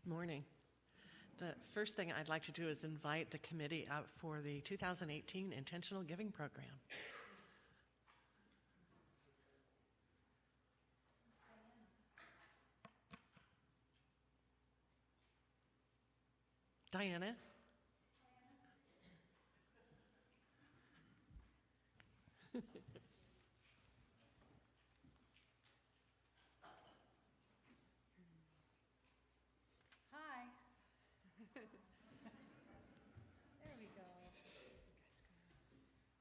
Morning. The first thing I'd like to do is invite the committee out for the 2018 Intentional Giving Program. Diana? Hi. There we go.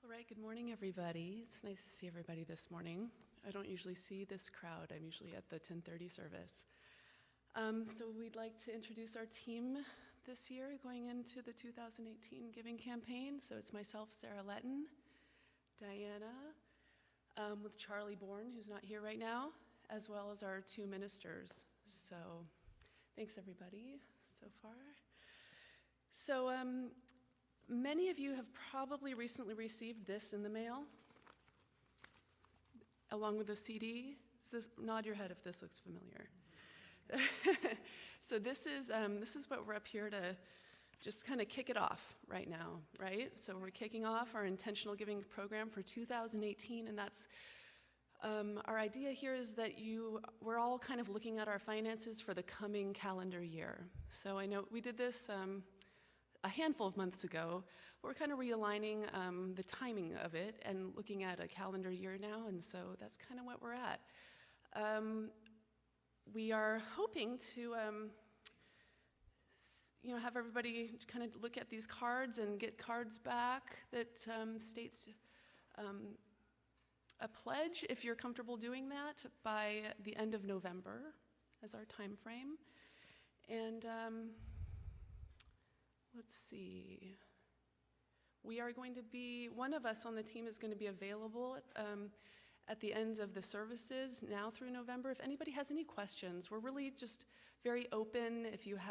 All right, good morning, everybody. It's nice to see everybody this morning. I don't usually see this crowd. I'm usually at the 10:30 service. So we'd like to introduce our team this year going into the 2018 Giving Campaign. So it's myself, Sarah Letton, Diana, with Charlie Bourne, who's not here right now, as well as our two ministers. So thanks, everybody, so far. So many of you have probably recently received this in the mail, along with a CD. Nod your head if this looks familiar. So this is what we're up here to just kind of kick it off right now, right? So we're kicking off our intentional giving program for 2018, and that's our idea here is that we're all kind of looking at our finances for the coming calendar year. So I know we did this a handful of months ago. We're kind of realigning the timing of it and looking at a calendar year now, and so that's kind of what we're at. We are hoping to have everybody kind of look at these cards and get cards back that states a pledge, if you're comfortable doing that, by the end of November as our time frame. And let's see. We are going to be, one of us on the team is going to be available at the end of the services now through November. If anybody has any questions, we're really just very open. If you're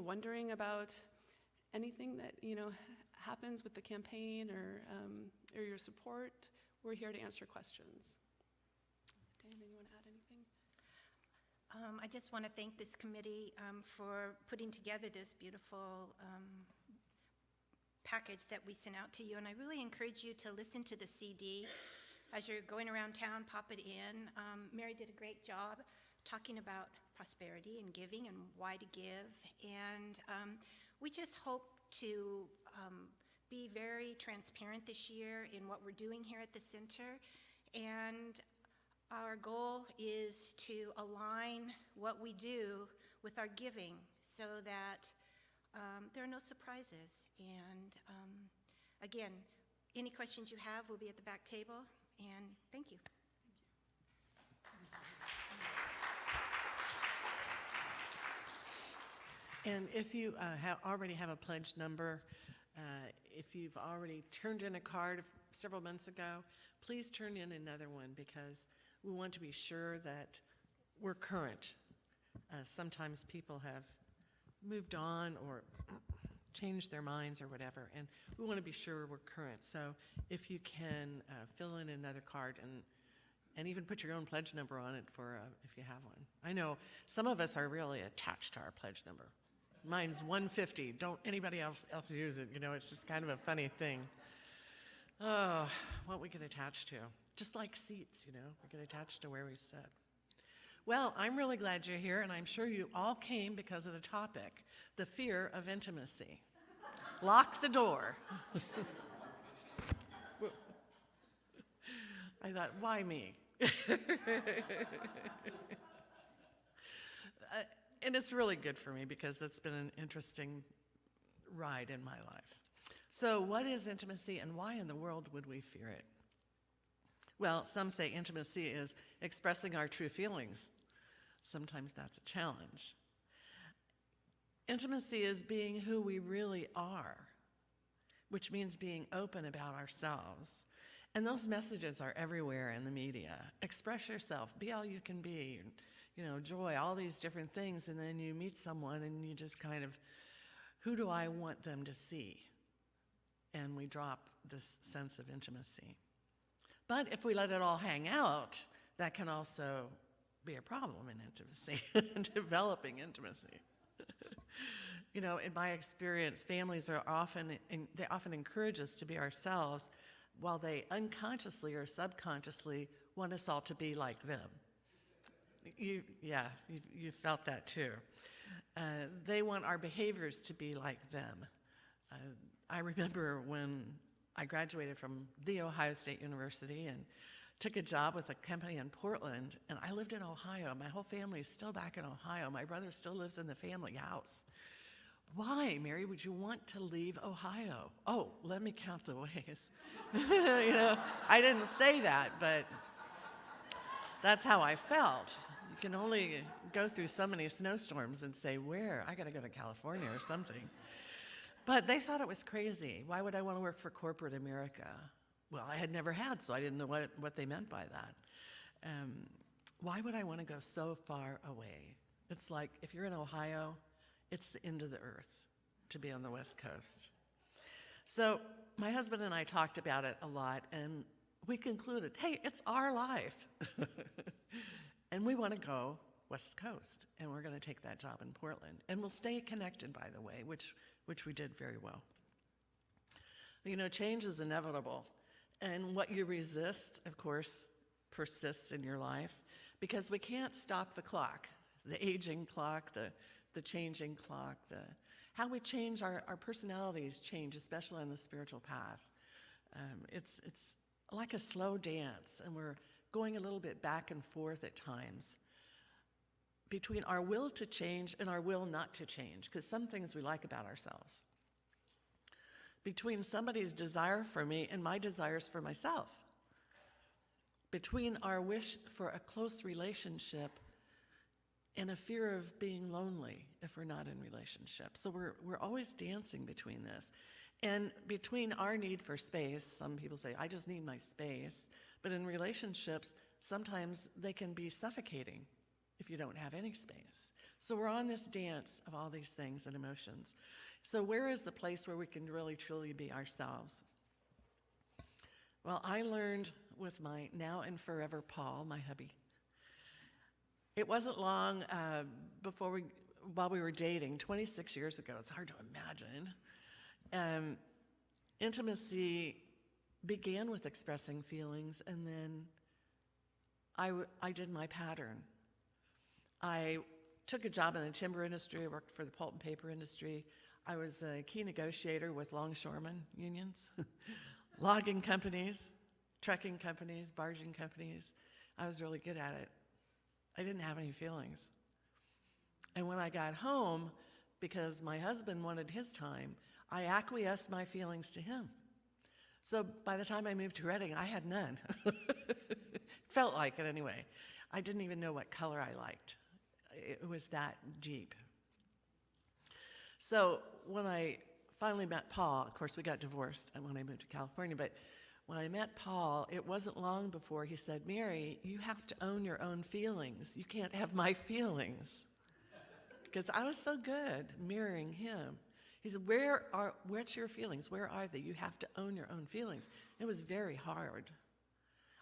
wondering about anything that happens with the campaign or your support, we're here to answer questions. Dan, you want to add anything? I just want to thank this committee for putting together this beautiful package that we sent out to you, and I really encourage you to listen to the CD. As you're going around town, pop it in. Mary did a great job talking about prosperity and giving and why to give, and we just hope to be very transparent this year in what we're doing here at the center, and our goal is to align what we do with our giving so that there are no surprises. And again, any questions you have will be at the back table, and thank you. And if you already have a pledge number, if you've already turned in a card several months ago, please turn in another one because we want to be sure that we're current. Sometimes people have moved on or changed their minds or whatever, and we want to be sure we're current. So if you can fill in another card and even put your own pledge number on it if you have one. I know some of us are really attached to our pledge number. Mine's 150. Don't anybody else use it. It's just kind of a funny thing. Oh, what we get attached to. Just like seats, we get attached to where we sit. Well, I'm really glad you're here, and I'm sure you all came because of the topic, the fear of intimacy. Lock the door. I thought, why me? And it's really good for me because it's been an interesting ride in my life. So what is intimacy and why in the world would we fear it? Well, some say intimacy is expressing our true feelings. Sometimes that's a challenge. Intimacy is being who we really are, which means being open about ourselves. And those messages are everywhere in the media. Express yourself, be all you can be, joy, all these different things, and then you meet someone and you just kind of, who do I want them to see? And we drop this sense of intimacy. But if we let it all hang out, that can also be a problem in intimacy, developing intimacy. You know, in my experience, families are they often encourage us to be ourselves while they unconsciously or subconsciously want us all to be like them. You felt that too. They want our behaviors to be like them. I remember when I graduated from The Ohio State University and took a job with a company in Portland, and I lived in Ohio. My whole family is still back in Ohio. My brother still lives in the family house. Why, Mary, would you want to leave Ohio? Oh, let me count the ways. You know, I didn't say that, but that's how I felt. You can only go through so many snowstorms and say, where? I got to go to California or something. But they thought it was crazy. Why would I want to work for corporate America? Well, I had never had, so I didn't know what they meant by that. Why would I want to go so far away? It's like if you're in Ohio, it's the end of the earth to be on the West Coast. So my husband and I talked about it a lot, and we concluded, hey, it's our life. And we want to go West Coast, and we're going to take that job in Portland. And we'll stay connected, by the way, which we did very well. You know, change is inevitable. And what you resist, of course, persists in your life, because we can't stop the clock, the aging clock, the changing clock, how we change, our personalities change, especially on the spiritual path. It's like a slow dance, and we're going a little bit back and forth at times between our will to change and our will not to change, because some things we like about ourselves. Between somebody's desire for me and my desires for myself. Between our wish for a close relationship and a fear of being lonely if we're not in relationship. So we're always dancing between this. And between our need for space, some people say, I just need my space. But in relationships, sometimes they can be suffocating if you don't have any space. So we're on this dance of all these things and emotions. So where is the place where we can really, truly be ourselves? Well, I learned with my now and forever Paul, my hubby. It wasn't long while we were dating, 26 years ago, it's hard to imagine. Intimacy began with expressing feelings, and then I did my pattern. I took a job in the timber industry. I worked for the pulp and paper industry. I was a key negotiator with longshoremen unions, logging companies, trucking companies, barging companies. I was really good at it. I didn't have any feelings. And when I got home, because my husband wanted his time, I acquiesced my feelings to him. So by the time I moved to Redding, I had none. Felt like it anyway. I didn't even know what color I liked. It was that deep. So when I finally met Paul, of course we got divorced when I moved to California, but when I met Paul, it wasn't long before he said, Mary, you have to own your own feelings. You can't have my feelings. Because I was so good mirroring him. He said, what's your feelings? Where are they? You have to own your own feelings. It was very hard.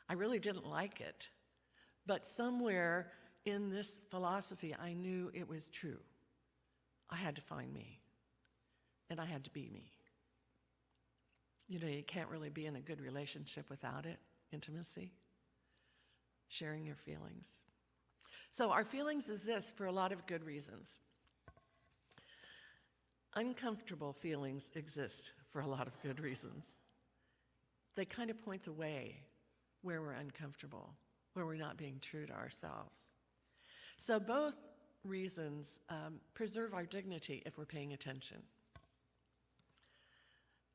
I really didn't like it. But somewhere in this philosophy, I knew it was true. I had to find me, and I had to be me. You know, you can't really be in a good relationship without it, intimacy, sharing your feelings. So our feelings exist for a lot of good reasons. Uncomfortable feelings exist for a lot of good reasons. They kind of point the way where we're uncomfortable, where we're not being true to ourselves. So both reasons preserve our dignity if we're paying attention.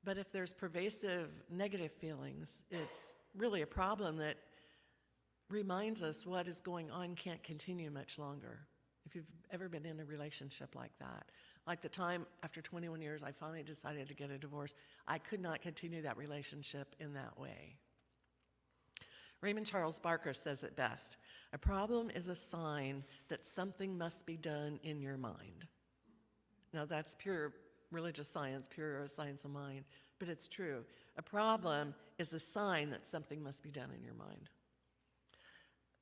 But if there's pervasive negative feelings, it's really a problem that reminds us what is going on can't continue much longer. If you've ever been in a relationship like that, like the time after 21 years I finally decided to get a divorce, I could not continue that relationship in that way. Raymond Charles Barker says it best, a problem is a sign that something must be done in your mind. Now that's pure religious science, pure science of mind, but it's true. A problem is a sign that something must be done in your mind.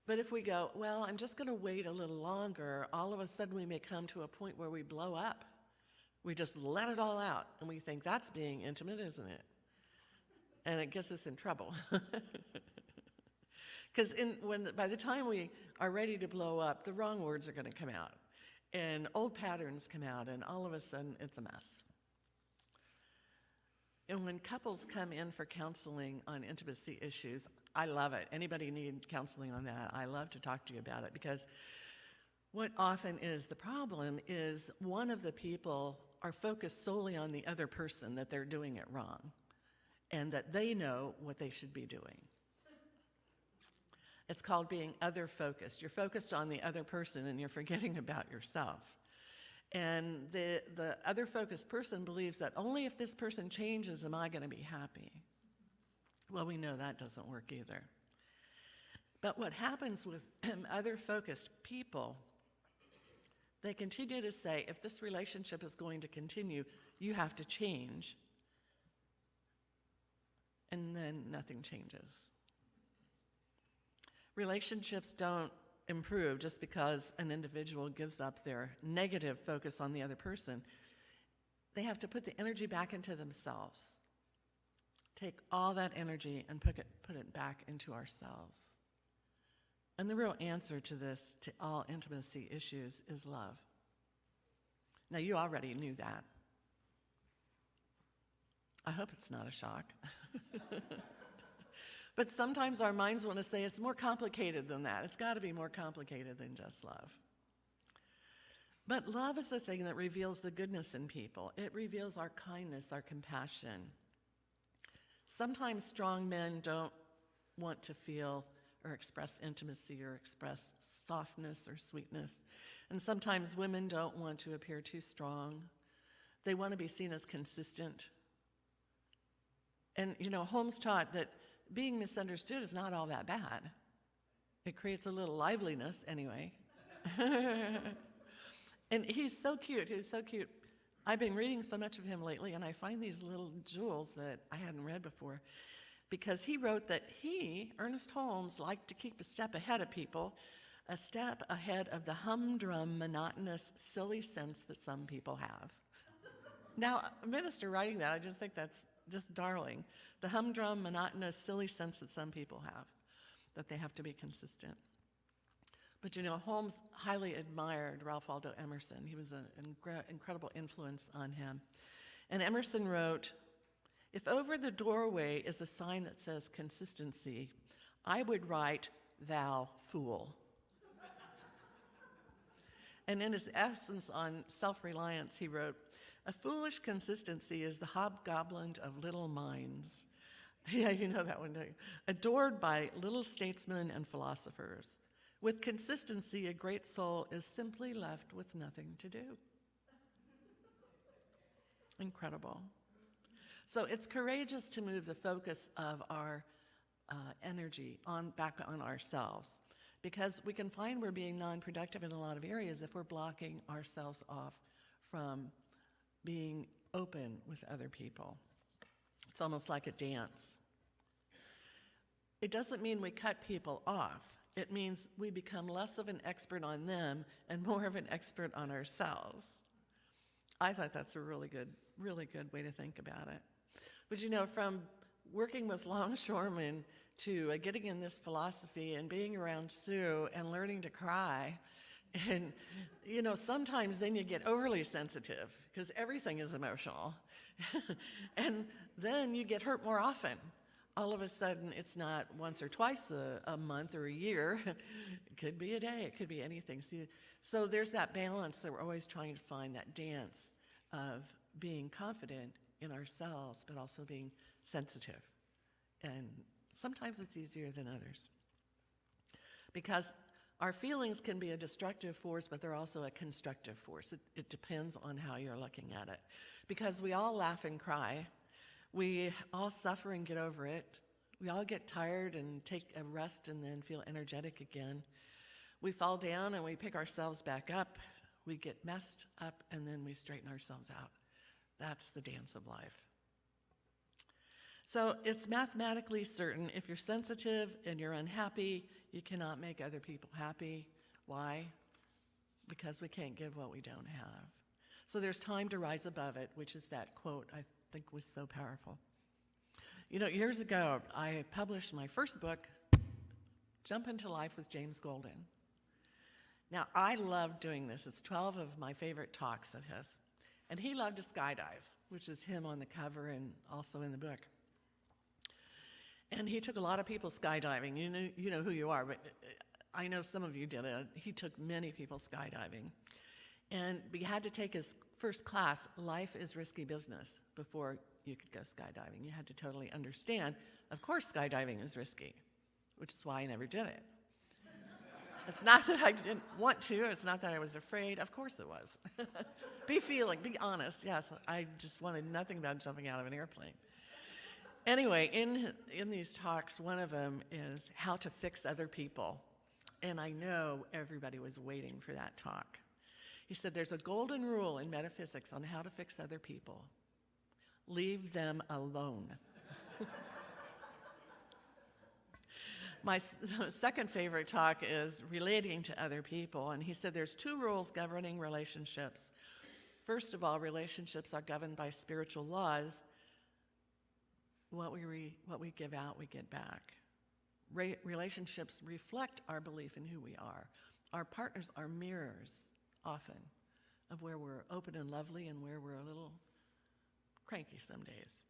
But if we go, well, I'm just going to wait a little longer, all of a sudden we may come to a point where we blow up, We just let it all out, and we think that's being intimate, isn't it? And it gets us in trouble. Because by the time we are ready to blow up, the wrong words are going to come out, and old patterns come out, and all of a sudden it's a mess. And when couples come in for counseling on intimacy issues, I love it. Anybody need counseling on that? I love to talk to you about it, because what often is the problem is one of the people are focused solely on the other person, that they're doing it wrong, and that they know what they should be doing. It's called being other-focused. You're focused on the other person, and you're forgetting about yourself. And the other-focused person believes that only if this person changes am I going to be happy. Well, we know that doesn't work either. But what happens with other-focused people, they continue to say, if this relationship is going to continue, you have to change. And then nothing changes. Relationships don't improve just because an individual gives up their negative focus on the other person. They have to put the energy back into themselves. Take all that energy and put it back into ourselves. And the real answer to this, to all intimacy issues, is love. Now, you already knew that. I hope it's not a shock. But sometimes our minds want to say it's more complicated than that. It's got to be more complicated than just love. But love is the thing that reveals the goodness in people. It reveals our kindness, our compassion. Sometimes strong men don't want to feel or express intimacy or express softness or sweetness. And sometimes women don't want to appear too strong. They want to be seen as consistent. And, Holmes taught that being misunderstood is not all that bad. It creates a little liveliness anyway. And he's so cute. He's so cute. I've been reading so much of him lately, and I find these little jewels that I hadn't read before. Because he wrote that he, Ernest Holmes, liked to keep a step ahead of people, a step ahead of the humdrum, monotonous, silly sense that some people have. Now, a minister writing that, I just think that's just darling. The humdrum, monotonous, silly sense that some people have, that they have to be consistent. But Holmes highly admired Ralph Waldo Emerson. He was an incredible influence on him. And Emerson wrote, "If over the doorway is a sign that says consistency, I would write, 'Thou fool.'" And in his essence on self-reliance, he wrote, "A foolish consistency is the hobgoblin of little minds." Yeah, you know that one, don't you? "Adored by little statesmen and philosophers. With consistency, a great soul is simply left with nothing to do." Incredible. So it's courageous to move the focus of our energy back on ourselves, because we can find we're being non-productive in a lot of areas if we're blocking ourselves off from being open with other people. It's almost like a dance. It doesn't mean we cut people off. It means we become less of an expert on them and more of an expert on ourselves. I thought that's a really good way to think about it. But from working with longshoremen to getting in this philosophy and being around Sue and learning to cry, and sometimes then you get overly sensitive because everything is emotional. And then you get hurt more often. All of a sudden, it's not once or twice a month or a year. It could be a day. It could be anything. So there's that balance that we're always trying to find, that dance of being confident in ourselves, but also being sensitive. And sometimes it's easier than others. Because our feelings can be a destructive force, but they're also a constructive force. It depends on how you're looking at it. Because we all laugh and cry. We all suffer and get over it. We all get tired and take a rest and then feel energetic again. We fall down and we pick ourselves back up. We get messed up and then we straighten ourselves out. That's the dance of life. So it's mathematically certain if you're sensitive and you're unhappy, you cannot make other people happy. Why? Because we can't give what we don't have. So there's time to rise above it, which is that quote I think was so powerful. You know, years ago, I published my first book, Jump into Life with James Golden. Now, I love doing this. It's 12 of my favorite talks of his. And he loved to skydive, which is him on the cover and also in the book. And he took a lot of people skydiving. You know who you are, but I know some of you did it. He took many people skydiving. And he had to take his first class, Life is Risky Business, before you could go skydiving. You had to totally understand, of course skydiving is risky, which is why I never did it. It's not that I didn't want to, it's not that I was afraid, of course it was. Be honest, yes, I just wanted nothing about jumping out of an airplane. Anyway, in these talks, one of them is how to fix other people. And I know everybody was waiting for that talk. He said there's a golden rule in metaphysics on how to fix other people. Leave them alone. My second favorite talk is relating to other people, and he said there's 2 rules governing relationships. First of all, relationships are governed by spiritual laws. What we give out, we get back. Relationships reflect our belief in who we are. Our partners are mirrors, often, of where we're open and lovely and where we're a little cranky some days.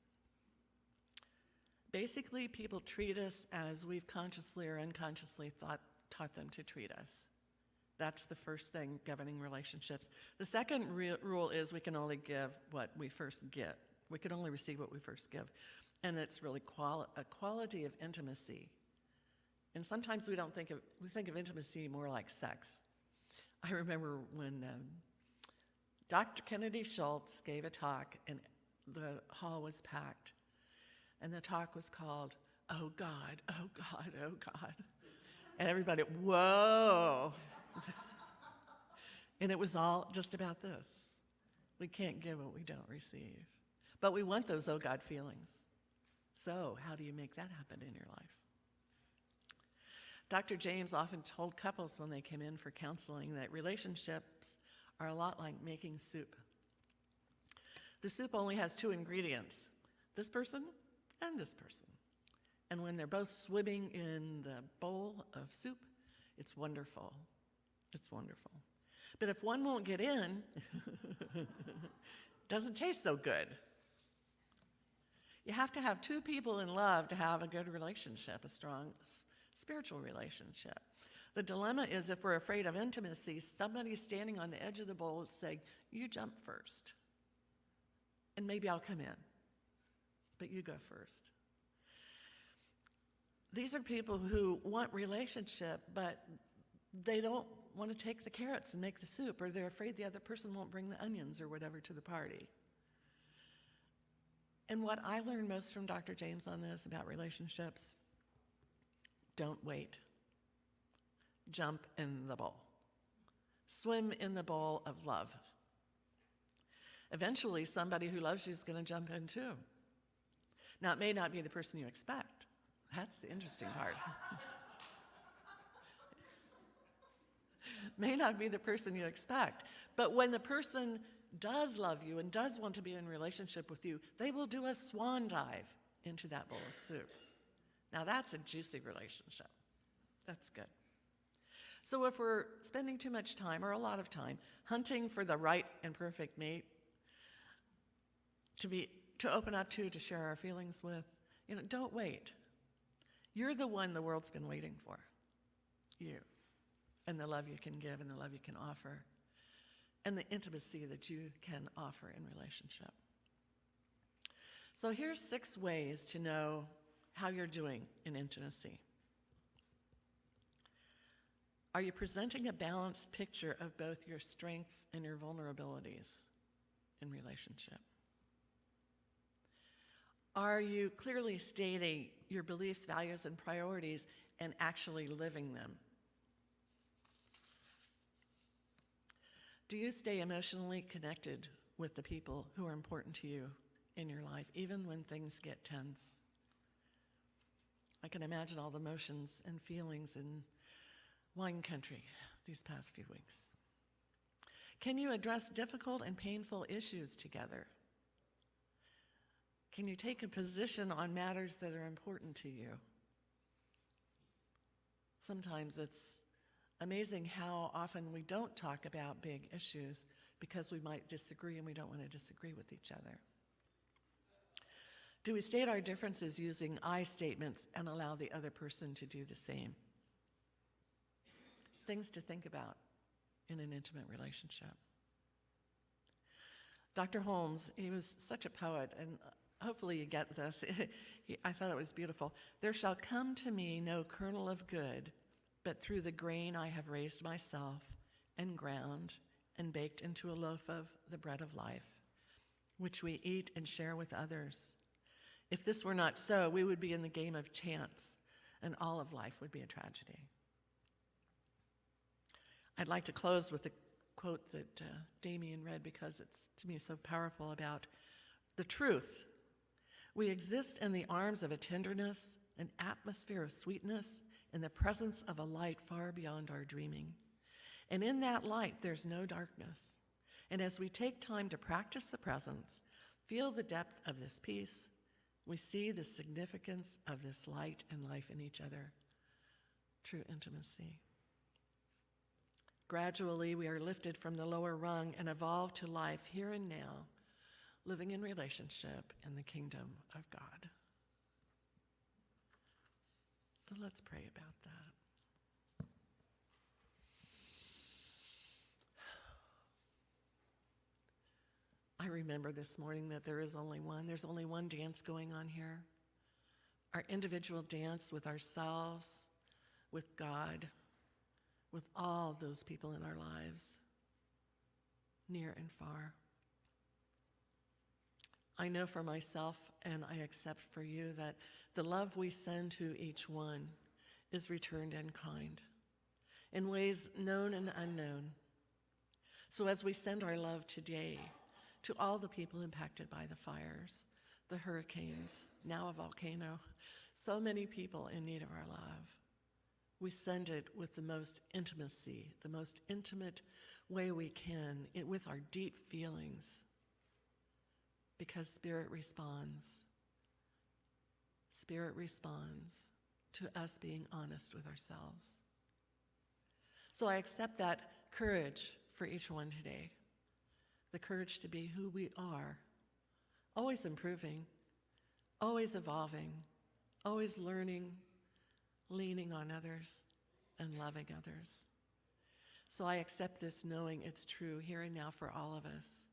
Basically, people treat us as we've consciously or unconsciously taught them to treat us. That's the first thing governing relationships. The second rule is we can only give what we first get. We can only receive what we first give. And it's really a quality of intimacy. And sometimes we think of intimacy more like sex. I remember when Dr. Kennedy Schultz gave a talk and the hall was packed. And the talk was called, "Oh God, oh God, oh God." And everybody, whoa. And it was all just about this. We can't give what we don't receive. But we want those oh God feelings. So how do you make that happen in your life? Dr. James often told couples when they came in for counseling that relationships are a lot like making soup. The soup only has 2 ingredients, this person and this person. And when they're both swimming in the bowl of soup, it's wonderful. It's wonderful. But if one won't get in, it doesn't taste so good. You have to have 2 people in love to have a good relationship, a strong spiritual relationship. The dilemma is if we're afraid of intimacy, somebody's standing on the edge of the bowl saying, "You jump first, and maybe I'll come in, but you go first." These are people who want relationship, but they don't want to take the carrots and make the soup, or they're afraid the other person won't bring the onions or whatever to the party. And what I learned most from Dr. James on this about relationships, don't wait. Jump in the bowl. Swim in the bowl of love. Eventually, somebody who loves you is going to jump in too. Now, it may not be the person you expect. That's the interesting part. May not be the person you expect. But when the person does love you and does want to be in relationship with you, they will do a swan dive into that bowl of soup. Now, that's a juicy relationship. That's good. So if we're spending too much time, or a lot of time, hunting for the right and perfect mate to open up to share our feelings with, don't wait. You're the one the world's been waiting for. You. And the love you can give and the love you can offer. And the intimacy that you can offer in relationship. So here's 6 ways to know how you're doing in intimacy. Are you presenting a balanced picture of both your strengths and your vulnerabilities in relationship? Are you clearly stating your beliefs, values, and priorities and actually living them? Do you stay emotionally connected with the people who are important to you in your life, even when things get tense? I can imagine all the emotions and feelings in wine country these past few weeks. Can you address difficult and painful issues together? Can you take a position on matters that are important to you? Sometimes it's amazing how often we don't talk about big issues because we might disagree and we don't want to disagree with each other. Do we state our differences using I statements and allow the other person to do the same? Things to think about in an intimate relationship. Dr. Holmes, he was such a poet, and hopefully you get this. I thought it was beautiful. There shall come to me no kernel of good, but through the grain I have raised myself and ground and baked into a loaf of the bread of life, which we eat and share with others. If this were not so, we would be in the game of chance, and all of life would be a tragedy. I'd like to close with a quote that Damien read because it's, to me, so powerful about the truth. We exist in the arms of a tenderness, an atmosphere of sweetness, in the presence of a light far beyond our dreaming. And in that light, there's no darkness. And as we take time to practice the presence, feel the depth of this peace, we see the significance of this light and life in each other, true intimacy. Gradually, we are lifted from the lower rung and evolve to life here and now, living in relationship in the kingdom of God. So let's pray about that. I remember this morning that there's only one dance going on here. Our individual dance with ourselves, with God, with all those people in our lives, near and far. I know for myself, and I accept for you, that the love we send to each one is returned in kind, in ways known and unknown. So as we send our love today to all the people impacted by the fires, the hurricanes, now a volcano, so many people in need of our love, we send it with the most intimacy, the most intimate way we can, with our deep feelings, because Spirit responds. Spirit responds to us being honest with ourselves. So I accept that courage for each one today, the courage to be who we are, always improving, always evolving, always learning, leaning on others, and loving others. So I accept this knowing it's true here and now for all of us.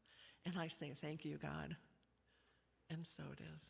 And I say, thank you, God. And so it is.